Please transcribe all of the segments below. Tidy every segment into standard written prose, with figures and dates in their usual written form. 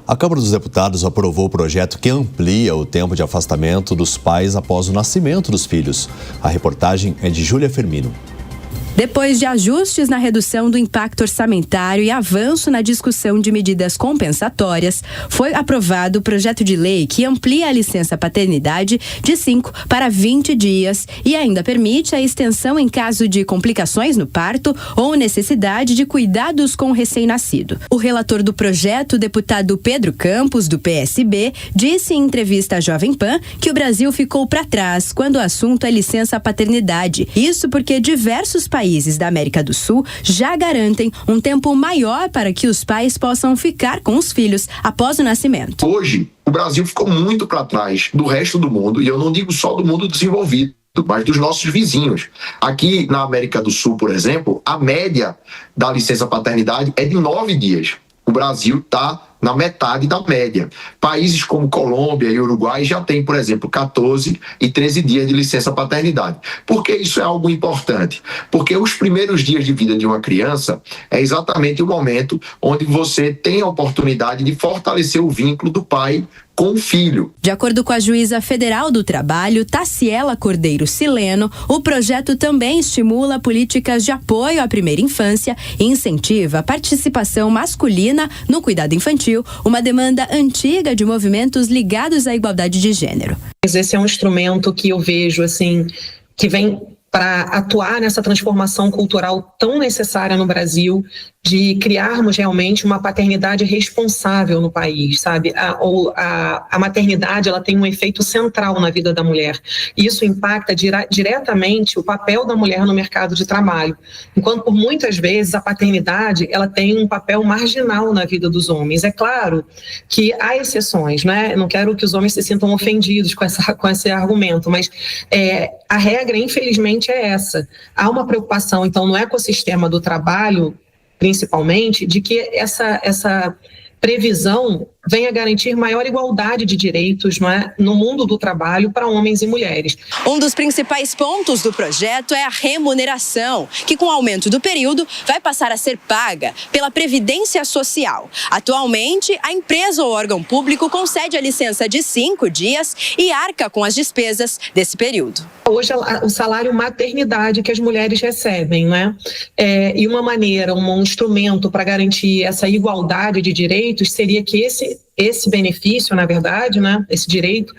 A Câmara dos Deputados aprovou o projeto que amplia o tempo de afastamento dos pais após o nascimento dos filhos. A reportagem é de Júlia Firmino. Depois de ajustes na redução do impacto orçamentário e avanço na discussão de medidas compensatórias, foi aprovado o projeto de lei que amplia a licença paternidade de 5 para 20 dias e ainda permite a extensão em caso de complicações no parto ou necessidade de cuidados com o recém-nascido. O relator do projeto, o deputado Pedro Campos, do PSB, disse em entrevista à Jovem Pan que o Brasil ficou para trás quando o assunto é licença paternidade. Isso porque diversos países da América do Sul já garantem um tempo maior para que os pais possam ficar com os filhos após o nascimento. Hoje, o Brasil ficou muito para trás do resto do mundo, e eu não digo só do mundo desenvolvido, mas dos nossos vizinhos. Aqui na América do Sul, por exemplo, a média da licença paternidade é de 9 dias. O Brasil está na metade da média. Países como Colômbia e Uruguai já têm, por exemplo, 14 e 13 dias de licença paternidade. Por que isso é algo importante? Porque os primeiros dias de vida de uma criança é exatamente o momento onde você tem a oportunidade de fortalecer o vínculo do pai com o filho. De acordo com a juíza federal do trabalho, Taciela Cordeiro Sileno, o projeto também estimula políticas de apoio à primeira infância e incentiva a participação masculina no cuidado infantil, uma demanda antiga de movimentos ligados à igualdade de gênero. Esse é um instrumento que eu vejo assim, que vem para atuar nessa transformação cultural tão necessária no Brasil, de criarmos realmente uma paternidade responsável no país, sabe? A maternidade, ela tem um efeito central na vida da mulher. Isso impacta diretamente o papel da mulher no mercado de trabalho. Enquanto, por muitas vezes, a paternidade, ela tem um papel marginal na vida dos homens. É claro que há exceções, né? Não quero que os homens se sintam ofendidos com esse argumento, mas a regra, infelizmente, é essa. Há uma preocupação, então, no ecossistema do trabalho, principalmente, de que essa previsão venha garantir maior igualdade de direitos, não é, no mundo do trabalho para homens e mulheres. Um dos principais pontos do projeto é a remuneração, que com o aumento do período vai passar a ser paga pela Previdência Social. Atualmente, a empresa ou órgão público concede a licença de 5 dias e arca com as despesas desse período. Hoje, o salário maternidade que as mulheres recebem, né? E uma maneira, um instrumento para garantir essa igualdade de direitos seria que esse benefício, na verdade, né, esse direito,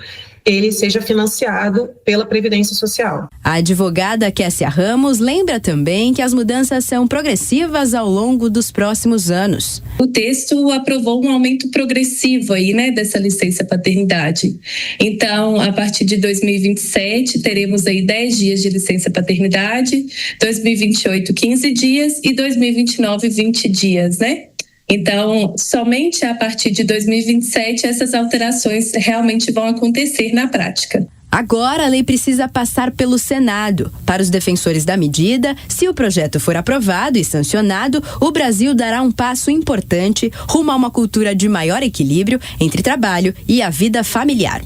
ele seja financiado pela Previdência Social. A advogada Kessia Ramos lembra também que as mudanças são progressivas ao longo dos próximos anos. O texto aprovou um aumento progressivo aí, né, dessa licença paternidade. Então, a partir de 2027, teremos aí 10 dias de licença paternidade, 2028, 15 dias e 2029, 20 dias, né? Então, somente a partir de 2027, essas alterações realmente vão acontecer na prática. Agora, a lei precisa passar pelo Senado. Para os defensores da medida, se o projeto for aprovado e sancionado, o Brasil dará um passo importante rumo a uma cultura de maior equilíbrio entre trabalho e a vida familiar.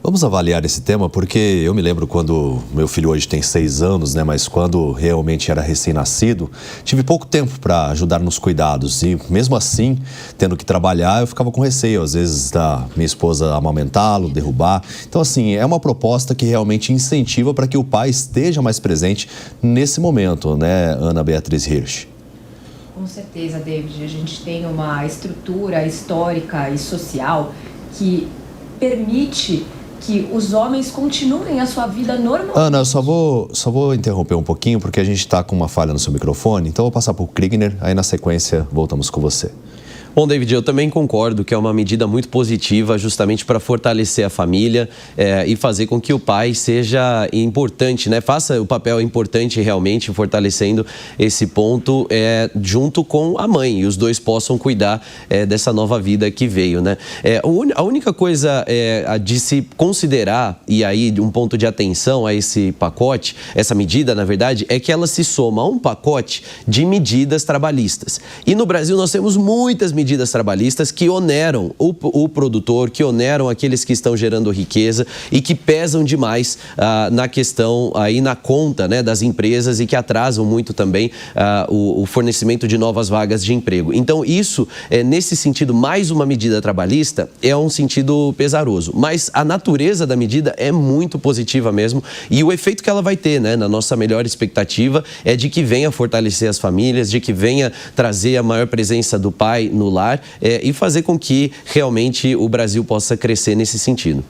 Vamos avaliar esse tema porque eu me lembro quando meu filho hoje tem 6 anos, né? Mas quando realmente era recém-nascido, tive pouco tempo para ajudar nos cuidados e mesmo assim, tendo que trabalhar, eu ficava com receio, às vezes, da minha esposa amamentá-lo, derrubar. Então, assim, é uma proposta que realmente incentiva para que o pai esteja mais presente nesse momento, né, Ana Beatriz Hirsch? Com certeza, David. A gente tem uma estrutura histórica e social que permite que os homens continuem a sua vida normal. Ana, eu só vou interromper um pouquinho, porque a gente está com uma falha no seu microfone, então eu vou passar para o Kriegner, aí na sequência voltamos com você. Bom, David, eu também concordo que é uma medida muito positiva justamente para fortalecer a família e fazer com que o pai seja importante, né? Faça o papel importante realmente, fortalecendo esse ponto junto com a mãe e os dois possam cuidar dessa nova vida que veio, né? A única coisa de se considerar, e aí um ponto de atenção a esse pacote, essa medida, na verdade, é que ela se soma a um pacote de medidas trabalhistas. E no Brasil nós temos muitas medidas medidas trabalhistas que oneram o produtor, que oneram aqueles que estão gerando riqueza e que pesam demais na questão, aí na conta, né, das empresas e que atrasam muito também o fornecimento de novas vagas de emprego. Então, isso, nesse sentido, mais uma medida trabalhista é um sentido pesaroso. Mas a natureza da medida é muito positiva mesmo e o efeito que ela vai ter, né, na nossa melhor expectativa é de que venha fortalecer as famílias, de que venha trazer a maior presença do pai no lar e fazer com que realmente o Brasil possa crescer nesse sentido.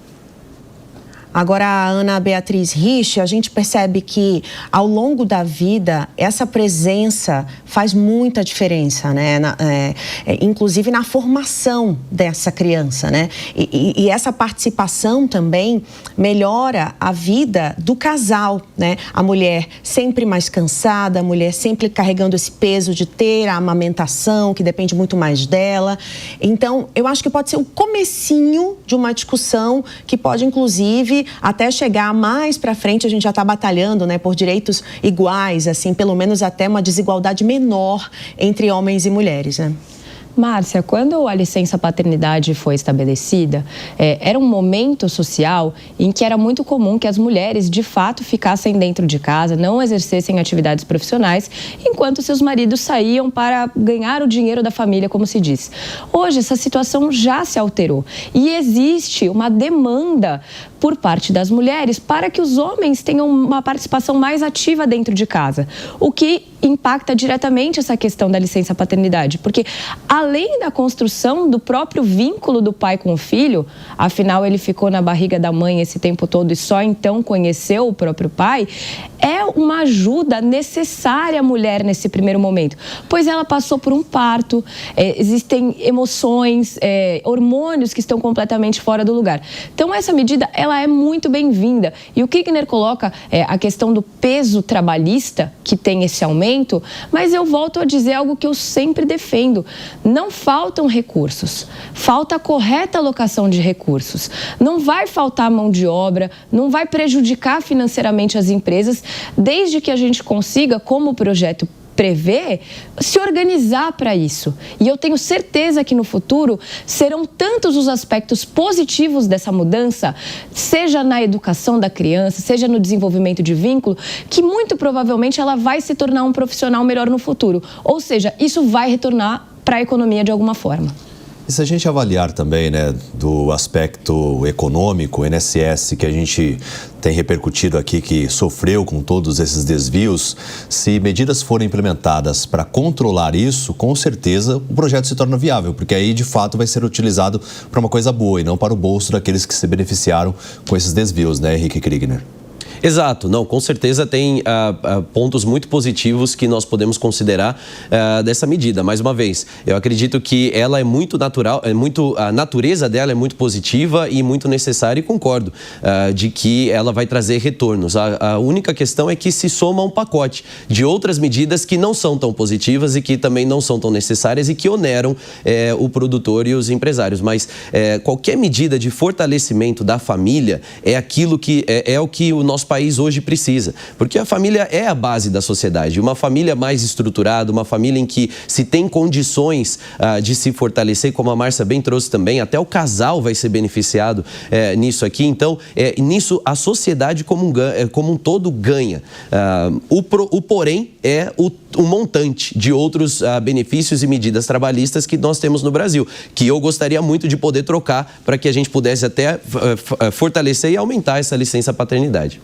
Agora, a Ana Beatriz Rich, a gente percebe que ao longo da vida, essa presença faz muita diferença, né? Inclusive na formação dessa criança, né? E essa participação também melhora a vida do casal, né? A mulher sempre mais cansada, a mulher sempre carregando esse peso de ter a amamentação, que depende muito mais dela. Então, eu acho que pode ser o comecinho de uma discussão que pode, inclusive, até chegar mais para frente, a gente já está batalhando, né, por direitos iguais, assim, pelo menos até uma desigualdade menor entre homens e mulheres, né? Márcia, quando a licença paternidade foi estabelecida, era um momento social em que era muito comum que as mulheres, de fato, ficassem dentro de casa, não exercessem atividades profissionais, enquanto seus maridos saíam para ganhar o dinheiro da família, como se diz. Hoje, essa situação já se alterou e existe uma demanda por parte das mulheres para que os homens tenham uma participação mais ativa dentro de casa, o que impacta diretamente essa questão da licença paternidade, porque além da construção do próprio vínculo do pai com o filho, afinal ele ficou na barriga da mãe esse tempo todo e só então conheceu o próprio pai, é uma ajuda necessária à mulher nesse primeiro momento, pois ela passou por um parto, existem emoções, hormônios que estão completamente fora do lugar. Então essa medida, ela é muito bem-vinda. E o Kirchner coloca a questão do peso trabalhista, que tem esse aumento, mas eu volto a dizer algo que eu sempre defendo. Não faltam recursos, falta a correta alocação de recursos. Não vai faltar mão de obra, não vai prejudicar financeiramente as empresas, desde que a gente consiga, como o projeto prevê, se organizar para isso. E eu tenho certeza que no futuro serão tantos os aspectos positivos dessa mudança, seja na educação da criança, seja no desenvolvimento de vínculo, que muito provavelmente ela vai se tornar um profissional melhor no futuro. Ou seja, isso vai retornar para a economia de alguma forma. E se a gente avaliar também, né, do aspecto econômico, o INSS, que a gente tem repercutido aqui, que sofreu com todos esses desvios, se medidas forem implementadas para controlar isso, com certeza o projeto se torna viável, porque aí de fato vai ser utilizado para uma coisa boa e não para o bolso daqueles que se beneficiaram com esses desvios, né, Henrique Kirchner? Exato, não, com certeza tem pontos muito positivos que nós podemos considerar dessa medida. Mais uma vez, eu acredito que ela é muito natural, a natureza dela é muito positiva e muito necessária, e concordo de que ela vai trazer retornos. A única questão é que se soma um pacote de outras medidas que não são tão positivas e que também não são tão necessárias e que oneram o produtor e os empresários. Mas qualquer medida de fortalecimento da família é aquilo que é o que o nosso país hoje precisa, porque a família é a base da sociedade. Uma família mais estruturada, uma família em que se tem condições de se fortalecer, como a Márcia bem trouxe também, até o casal vai ser beneficiado nisso aqui. Então, nisso a sociedade como um todo ganha. O porém é o montante de outros benefícios e medidas trabalhistas que nós temos no Brasil, que eu gostaria muito de poder trocar para que a gente pudesse até fortalecer e aumentar essa licença paternidade.